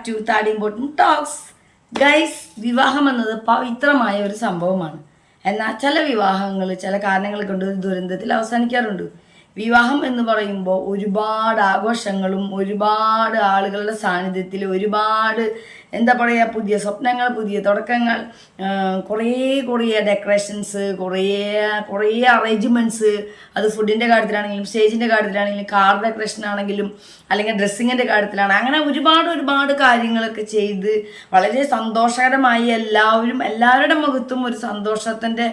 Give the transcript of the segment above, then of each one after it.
To താടി important talks. Guys, വിവാഹം എന്നത് പവിത്രമായ ഒരു സംഭവമാണ്. എന്നാൽ ചില വിവാഹങ്ങൾ ചില കാരണങ്ങൾ കൊണ്ട് ഒരു ദുരന്തത്തിൽ അവസാനിക്കാറുണ്ട്. വിവാഹം എന്ന് പറയുമ്പോൾ ഒരുപാട് ആഘോഷങ്ങളും ഒരുപാട് ആളുകളുടെ സാന്നിധ്യത്തിൽ ഒരുപാട് എന്താ പറയുക, പുതിയ സ്വപ്നങ്ങൾ, പുതിയ തുടക്കങ്ങൾ, കുറേ ഡെക്കറേഷൻസ്, കുറേ അറേഞ്ച്മെൻറ്റ്സ്. അത് ഫുഡിൻ്റെ കാര്യത്തിലാണെങ്കിലും സ്റ്റേജിൻ്റെ കാര്യത്തിലാണെങ്കിലും കാർ ഡെക്കറേഷൻ ആണെങ്കിലും അല്ലെങ്കിൽ ഡ്രസ്സിങ്ങിൻ്റെ കാര്യത്തിലാണ്, അങ്ങനെ ഒരുപാട് കാര്യങ്ങളൊക്കെ ചെയ്ത് വളരെ സന്തോഷകരമായി എല്ലാവരുടെ മുഖത്തും ഒരു സന്തോഷത്തിൻ്റെ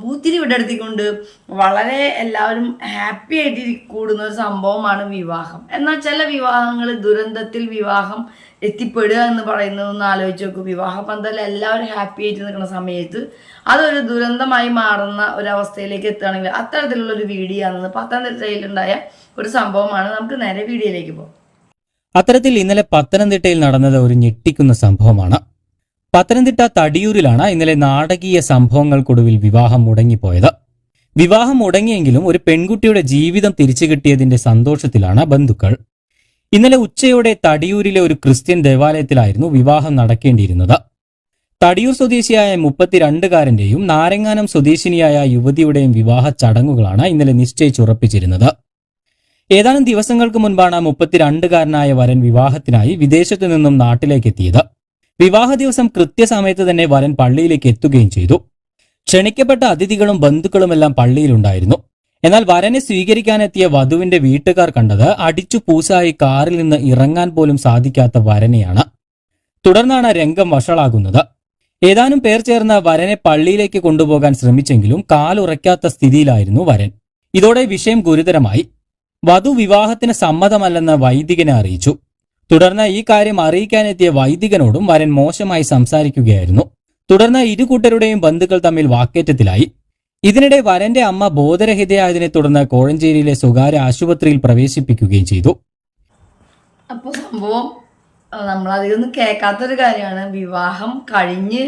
പൂത്തിരി വിടർത്തിക്കൊണ്ട് വളരെ എല്ലാവരും ഹാപ്പി ആയിട്ട് കൂടുന്ന ഒരു സംഭവമാണ് വിവാഹം. എന്നാൽ ചില വിവാഹങ്ങൾ ദുരന്തത്തിൽ വിവാഹം എത്തിപ്പെടുക എന്ന് പറയുന്നതൊന്ന് ആലോചിച്ച് നോക്കും. വിവാഹ പന്തലിൽ എല്ലാവരും ഹാപ്പി ആയിട്ട് നിൽക്കുന്ന സമയത്ത് അതൊരു ദുരന്തമായി മാറുന്ന ഒരവസ്ഥയിലേക്ക് എത്തുകയാണെങ്കിൽ അത്തരത്തിലുള്ളൊരു വീഡിയോ ആണെന്ന് പത്തനംതിട്ടയിലുണ്ടായ ഒരു സംഭവമാണ്. നമുക്ക് നേരെ വീഡിയോയിലേക്ക് പോകാം. അത്തരത്തിൽ ഇന്നലെ പത്തനംതിട്ടയിൽ നടന്നത് ഒരു ഞെട്ടിക്കുന്ന സംഭവമാണ്. പത്തനംതിട്ട തടിയൂരിലാണ് ഇന്നലെ നാടകീയ സംഭവങ്ങൾക്കൊടുവിൽ വിവാഹം മുടങ്ങിപ്പോയത്. വിവാഹം മുടങ്ങിയെങ്കിലും ഒരു പെൺകുട്ടിയുടെ ജീവിതം തിരിച്ചു കിട്ടിയതിന്റെ സന്തോഷത്തിലാണ് ബന്ധുക്കൾ. ഇന്നലെ ഉച്ചയോടെ തടിയൂരിലെ ഒരു ക്രിസ്ത്യൻ ദേവാലയത്തിലായിരുന്നു വിവാഹം നടക്കേണ്ടിയിരുന്നത്. തടിയൂർ സ്വദേശിയായ 32കാരന്റെയും നാരങ്ങാനം സ്വദേശിനിയായ യുവതിയുടെയും വിവാഹ ചടങ്ങുകളാണ് ഇന്നലെ നിശ്ചയിച്ചുറപ്പിച്ചിരുന്നത്. ഏതാനും ദിവസങ്ങൾക്ക് മുൻപാണ് 32കാരനായ വരൻ വിവാഹത്തിനായി വിദേശത്തു നിന്നും നാട്ടിലേക്കെത്തിയത്. വിവാഹ ദിവസം കൃത്യസമയത്ത് തന്നെ വരൻ പള്ളിയിലേക്ക് എത്തുകയും ചെയ്തു. ക്ഷണിക്കപ്പെട്ട അതിഥികളും ബന്ധുക്കളുമെല്ലാം പള്ളിയിലുണ്ടായിരുന്നു. എന്നാൽ വരനെ സ്വീകരിക്കാനെത്തിയ വധുവിന്റെ വീട്ടുകാർ കണ്ടത് അടിച്ചു പൂസായി കാറിൽ നിന്ന് ഇറങ്ങാൻ പോലും സാധിക്കാത്ത വരനെയാണ്. തുടർന്നാണ് രംഗം വഷളാകുന്നത്. ഏതാനും പേർ ചേർന്ന് വരനെ പള്ളിയിലേക്ക് കൊണ്ടുപോകാൻ ശ്രമിച്ചെങ്കിലും കാലുറയ്ക്കാത്ത സ്ഥിതിയിലായിരുന്നു വരൻ. ഇതോടെ വിഷയം ഗുരുതരമായി. വധു വിവാഹത്തിന് സമ്മതമല്ലെന്ന് വൈദികനെ അറിയിച്ചു. തുടർന്ന് ഈ കാര്യം അറിയിക്കാനെത്തിയ വൈദികനോടും വരൻ മോശമായി സംസാരിക്കുകയായിരുന്നു. തുടർന്ന് ഇരുകൂട്ടരുടെയും ബന്ധുക്കൾ തമ്മിൽ വാക്കേറ്റത്തിലായി. ഇതിനിടെ വരന്റെ അമ്മ ബോധരഹിതയായതിനെ തുടർന്ന് കോഴഞ്ചേരിയിലെ സ്വകാര്യ ആശുപത്രിയിൽ പ്രവേശിപ്പിക്കുകയും ചെയ്തു. അപ്പോൾ സംഭവം നമ്മളധികമൊന്നും കേൾക്കാത്തൊരു കാര്യമാണ്. വിവാഹം കഴിഞ്ഞ്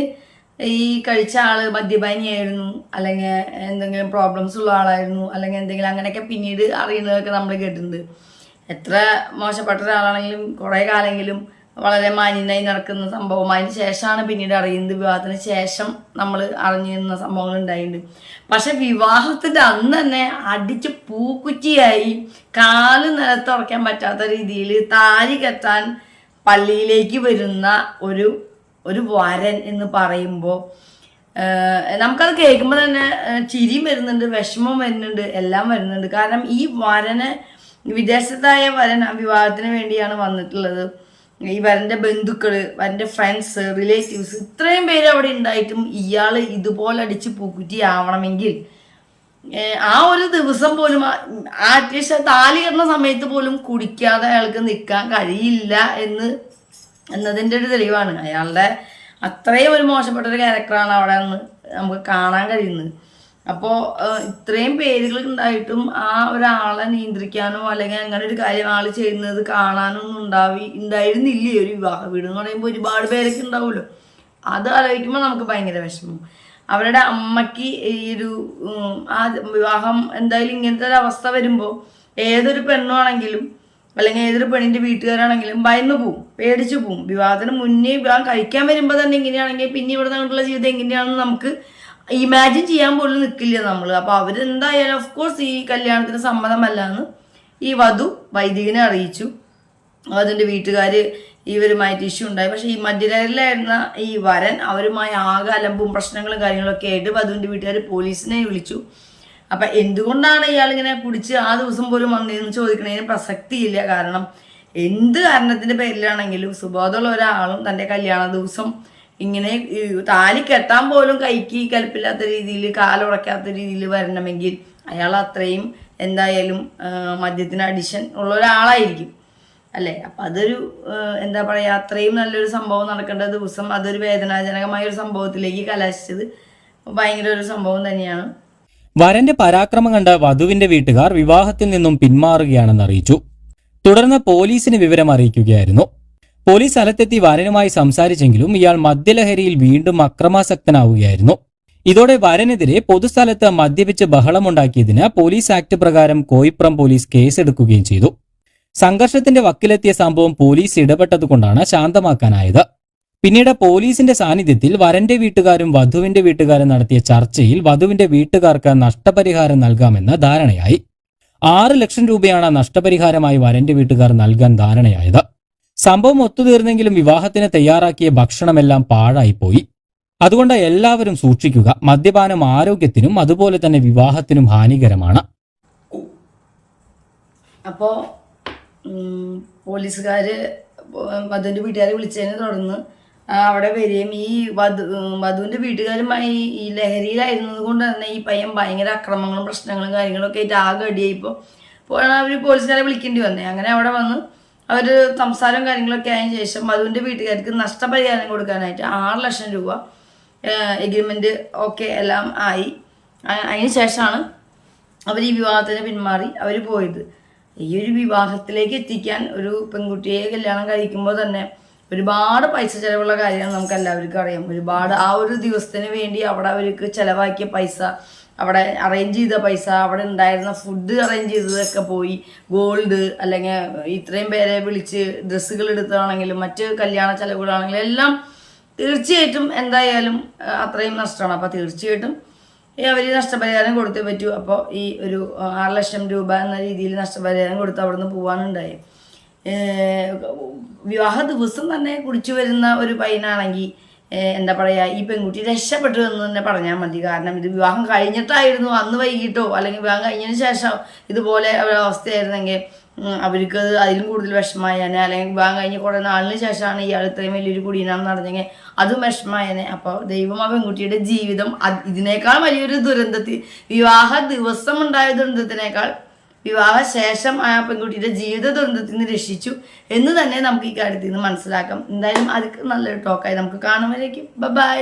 ഈ കഴിച്ച ആള് മദ്യപാനിയായിരുന്നു, അല്ലെങ്കിൽ എന്തെങ്കിലും പ്രോബ്ലംസ് ഉള്ള ആളായിരുന്നു, അല്ലെങ്കിൽ എന്തെങ്കിലും അങ്ങനെയൊക്കെ പിന്നീട് അറിയുന്നതൊക്കെ നമ്മൾ കേട്ടിട്ടുണ്ട്. എത്ര മോശപ്പെട്ട ഒരാളാണെങ്കിലും കുറേ കാലമെങ്കിലും വളരെ മാന്യനായി നടക്കുന്ന സംഭവം അതിന് ശേഷമാണ് പിന്നീട് അറിയുന്നത്. വിവാഹത്തിന് ശേഷം നമ്മൾ അറിഞ്ഞിരുന്ന സംഭവങ്ങൾ ഉണ്ടായിട്ടുണ്ട്. പക്ഷെ വിവാഹത്തിൻ്റെ അന്ന് തന്നെ അടിച്ച് പൂക്കുറ്റിയായി കാല് നിലത്തുറയ്ക്കാൻ പറ്റാത്ത രീതിയിൽ താലി കെട്ടാൻ പള്ളിയിലേക്ക് വരുന്ന ഒരു വരൻ എന്ന് പറയുമ്പോൾ നമുക്കത് കേൾക്കുമ്പോൾ തന്നെ ചിരിയും വരുന്നുണ്ട്, വിഷമം വരുന്നുണ്ട്, എല്ലാം വരുന്നുണ്ട്. കാരണം ഈ വരനെ, വിദേശത്തായ വരൻ വിവാഹത്തിന് വേണ്ടിയാണ് വന്നിട്ടുള്ളത്. ഈ വരൻ്റെ ബന്ധുക്കൾ, വരൻ്റെ ഫ്രണ്ട്സ്, റിലേറ്റീവ്സ്, ഇത്രയും പേര് അവിടെ ഉണ്ടായിട്ടും ഇയാൾ ഇതുപോലെ അടിച്ച് പൂക്കുറ്റി ആവണമെങ്കിൽ ആ ഒരു ദിവസം പോലും അറ്റ്ലീസ്റ്റ് താലി കെട്ടുന്ന സമയത്ത് പോലും കുടിക്കാതെ അയാൾക്ക് നിൽക്കാൻ കഴിയില്ല എന്നതിൻ്റെ ഒരു തെളിവാണ്. അയാളുടെ അത്രയും ഒരു മോശപ്പെട്ട ഒരു ക്യാരക്ടറാണ് അവിടെ നിന്ന് നമുക്ക് കാണാൻ കഴിയുന്നത്. അപ്പോൾ ഇത്രയും പേരുകൾ ഉണ്ടായിട്ടും ആ ഒരാളെ നിയന്ത്രിക്കാനോ അല്ലെങ്കിൽ അങ്ങനെ ഒരു കാര്യം ആൾ ചെയ്യുന്നത് കാണാനോ ഒന്നും ഉണ്ടായിരുന്നില്ലേ. ഒരു വിവാഹ വീട് എന്ന് പറയുമ്പോൾ ഒരുപാട് പേരൊക്കെ ഉണ്ടാവുമല്ലോ. അത് ആലോചിക്കുമ്പോൾ നമുക്ക് ഭയങ്കര വിഷമം. അവരുടെ അമ്മയ്ക്ക് ഈ ഒരു ആ വിവാഹം എന്തായാലും ഇങ്ങനത്തെ ഒരു അവസ്ഥ വരുമ്പോൾ ഏതൊരു പെണ്ണാണെങ്കിലും അല്ലെങ്കിൽ ഏതൊരു പെണ്ണിൻ്റെ വീട്ടുകാരാണെങ്കിലും ഭയന്ന് പോവും, പേടിച്ചു പോവും. വിവാഹത്തിന് മുന്നേ വിവാഹം കഴിക്കാൻ വരുമ്പോൾ തന്നെ ഇങ്ങനെയാണെങ്കിൽ പിന്നെ ഇവിടെ നിന്നുള്ള ജീവിതം എങ്ങനെയാണെന്ന് നമുക്ക് ഇമാജിൻ ചെയ്യാൻ പോലും നിൽക്കില്ല നമ്മൾ. അപ്പോൾ അവരെന്തായാലും ഓഫ്കോഴ്സ് ഈ കല്യാണത്തിന് സമ്മതമല്ല എന്ന് ഈ വധു വൈദികനെ അറിയിച്ചു. അതിൻ്റെ വീട്ടുകാർ ഇവരുമായിട്ട് ഇഷ്യൂ ഉണ്ടായി. പക്ഷേ ഈ മധ്യലഹരിയിലായിരുന്ന ഈ വരൻ അവരുമായി ആകെ അലമ്പും പ്രശ്നങ്ങളും കാര്യങ്ങളൊക്കെ ആയിട്ട് വധുവിൻ്റെ വീട്ടുകാർ പോലീസിനെ വിളിച്ചു. അപ്പം എന്തുകൊണ്ടാണ് ഇയാളിങ്ങനെ കുടിച്ച് ആ ദിവസം പോലും വന്നതെന്ന് ചോദിക്കണതിന് പ്രസക്തിയില്ല. കാരണം എന്ത് കാരണത്തിൻ്റെ പേരിലാണെങ്കിലും സുബോധമുള്ള ഒരാളും തൻ്റെ കല്യാണ ദിവസം ഇങ്ങനെ താലി കെട്ടാൻ പോലും കൈക്ക് കൽപ്പില്ലാത്ത രീതിയിൽ കാലുറക്കാത്ത രീതിയിൽ വരണമെങ്കിൽ അയാൾ അത്രയും എന്തായാലും മദ്യത്തിന് അഡിഷൻ ഉള്ള ഒരാളായിരിക്കും അല്ലേ. അപ്പം അതൊരു എന്താ പറയുക, അത്രയും നല്ലൊരു സംഭവം നടക്കേണ്ട ദിവസം അതൊരു വേദനാജനകമായ ഒരു സംഭവത്തിലേക്ക് കലാശിച്ചത് ഭയങ്കര ഒരു സംഭവം തന്നെയാണ്. വരന്റെ പരാക്രമം കണ്ട വധുവിന്റെ വീട്ടുകാർ വിവാഹത്തിൽ നിന്നും പിന്മാറുകയാണെന്ന് അറിയിച്ചു. തുടർന്ന് പോലീസിന് വിവരം അറിയിക്കുകയായിരുന്നു. പോലീസ് സ്ഥലത്തെത്തി വരനുമായി സംസാരിച്ചെങ്കിലും ഇയാൾ മദ്യലഹരിയിൽ വീണ്ടും അക്രമാസക്തനാവുകയായിരുന്നു. ഇതോടെ വരനെതിരെ പൊതുസ്ഥലത്ത് മദ്യപിച്ച് ബഹളമുണ്ടാക്കിയതിന് പോലീസ് ആക്ട് പ്രകാരം കോയിപ്പുറം പോലീസ് കേസെടുക്കുകയും ചെയ്തു. സംഘർഷത്തിന്റെ വക്കിലെത്തിയ സംഭവം പോലീസ് ഇടപെട്ടതുകൊണ്ടാണ് ശാന്തമാക്കാനായത്. പിന്നീട് പോലീസിന്റെ സാന്നിധ്യത്തിൽ വരന്റെ വീട്ടുകാരും വധുവിന്റെ വീട്ടുകാരും നടത്തിയ ചർച്ചയിൽ വധുവിന്റെ വീട്ടുകാർക്ക് നഷ്ടപരിഹാരം നൽകാമെന്ന് ധാരണയായി. 6 ലക്ഷം രൂപയാണ് നഷ്ടപരിഹാരമായി വരന്റെ വീട്ടുകാർ നൽകാൻ ധാരണയായത്. സംഭവം ഒത്തുതീർന്നെങ്കിലും വിവാഹത്തിന് തയ്യാറാക്കിയ ഭക്ഷണമെല്ലാം പാഴായിപ്പോയി. അതുകൊണ്ട് എല്ലാവരും സൂക്ഷിക്കുക. മദ്യപാനം ആരോഗ്യത്തിനും അതുപോലെ തന്നെ വിവാഹത്തിനും ഹാനികരമാണ്. അപ്പോൾ പോലീസുകാർ വധുവിൻ്റെ വീട്ടുകാരെ വിളിച്ചതിനെ തുടർന്ന് അവിടെ വരികയും ഈ വധുവിൻ്റെ വീട്ടുകാരുമായി ഈ ലഹരിയിലായിരുന്നത് കൊണ്ട് തന്നെ ഈ പയ്യൻ ഭയങ്കര അക്രമങ്ങളും പ്രശ്നങ്ങളും കാര്യങ്ങളൊക്കെ ആയിട്ട് ആകെ അടിയായിപ്പോൾ അവർ പോലീസുകാരെ വിളിക്കേണ്ടി വന്നേ. അങ്ങനെ അവിടെ വന്ന് അവർ സംസാരവും കാര്യങ്ങളൊക്കെ ആയതിനു ശേഷം വധുവിൻ്റെ വീട്ടുകാർക്ക് നഷ്ടപരിഹാരം കൊടുക്കാനായിട്ട് 6 ലക്ഷം രൂപ എഗ്രിമെൻറ്റ് ഒക്കെ എല്ലാം ആയി. അതിന് ശേഷമാണ് അവർ ഈ വിവാഹത്തിന് പിന്മാറി അവർ പോയത്. ഈ ഒരു വിവാഹത്തിലേക്ക് എത്തിക്കാൻ ഒരു പെൺകുട്ടിയെ കല്യാണം കഴിക്കുമ്പോൾ തന്നെ ഒരുപാട് പൈസ ചിലവുള്ള കാര്യമാണ് നമുക്ക് എല്ലാവർക്കും അറിയാം. ഒരുപാട് ആ ഒരു ദിവസത്തിന് വേണ്ടി അവിടെ അവർക്ക് ചിലവാക്കിയ പൈസ, അവിടെ അറേഞ്ച് ചെയ്ത പൈസ, അവിടെ ഉണ്ടായിരുന്ന ഫുഡ് അറേഞ്ച് ചെയ്തതൊക്കെ പോയി. ഗോൾഡ് അല്ലെങ്കിൽ ഇത്രയും പേരെ വിളിച്ച് ഡ്രസ്സുകൾ എടുത്തതാണെങ്കിലും മറ്റ് കല്യാണ ചിലവുകളാണെങ്കിലും എല്ലാം തീർച്ചയായിട്ടും എന്തായാലും അത്രയും നഷ്ടമാണ്. അപ്പോൾ തീർച്ചയായിട്ടും അവർ നഷ്ടപരിഹാരം കൊടുത്തേ പറ്റൂ. അപ്പോൾ ഈ ഒരു 6 ലക്ഷം രൂപ എന്ന രീതിയിൽ നഷ്ടപരിഹാരം കൊടുത്ത് അവിടെ നിന്ന് പോകാനുണ്ടായി. വിവാഹ ദിവസം തന്നെ കുടിച്ചു വരുന്ന ഒരു പയ്യനാണെങ്കിൽ എന്താ പറയുക, ഈ പെൺകുട്ടി രക്ഷപ്പെട്ടു എന്ന് തന്നെ പറഞ്ഞാൽ മതി. കാരണം ഇത് വിവാഹം കഴിഞ്ഞിട്ടായിരുന്നു, അന്ന് വൈകിട്ടോ അല്ലെങ്കിൽ വിവാഹം കഴിഞ്ഞതിന് ശേഷം ഇതുപോലെ ഒരവസ്ഥയായിരുന്നെങ്കിൽ അവർക്ക് അതിലും കൂടുതൽ വിഷമമായേനെ. അല്ലെങ്കിൽ വിവാഹം കഴിഞ്ഞ് കുറേ നാളിന് ശേഷമാണ് ഇയാൾ ഇത്രയും വലിയൊരു കുടീനാണെന്ന് നടന്നെങ്കിൽ അതും വിഷമമായേനെ. അപ്പോൾ ദൈവം ആ പെൺകുട്ടിയുടെ ജീവിതം ഇതിനേക്കാൾ വലിയൊരു ദുരന്തത്തിൽ, വിവാഹ ദിവസം ഉണ്ടായ ദുരന്തത്തിനേക്കാൾ വിവാഹ ശേഷം ആ പെൺകുട്ടിയുടെ ജീവിത ദുരന്തത്തിൽ നിന്ന് രക്ഷിച്ചു എന്ന് തന്നെ നമുക്ക് ഈ കാര്യത്തിൽ നിന്ന് മനസ്സിലാക്കാം. എന്തായാലും അത് നല്ലൊരു ടോക്കായി നമുക്ക് കാണുമ്പോഴേക്കും ബൈ.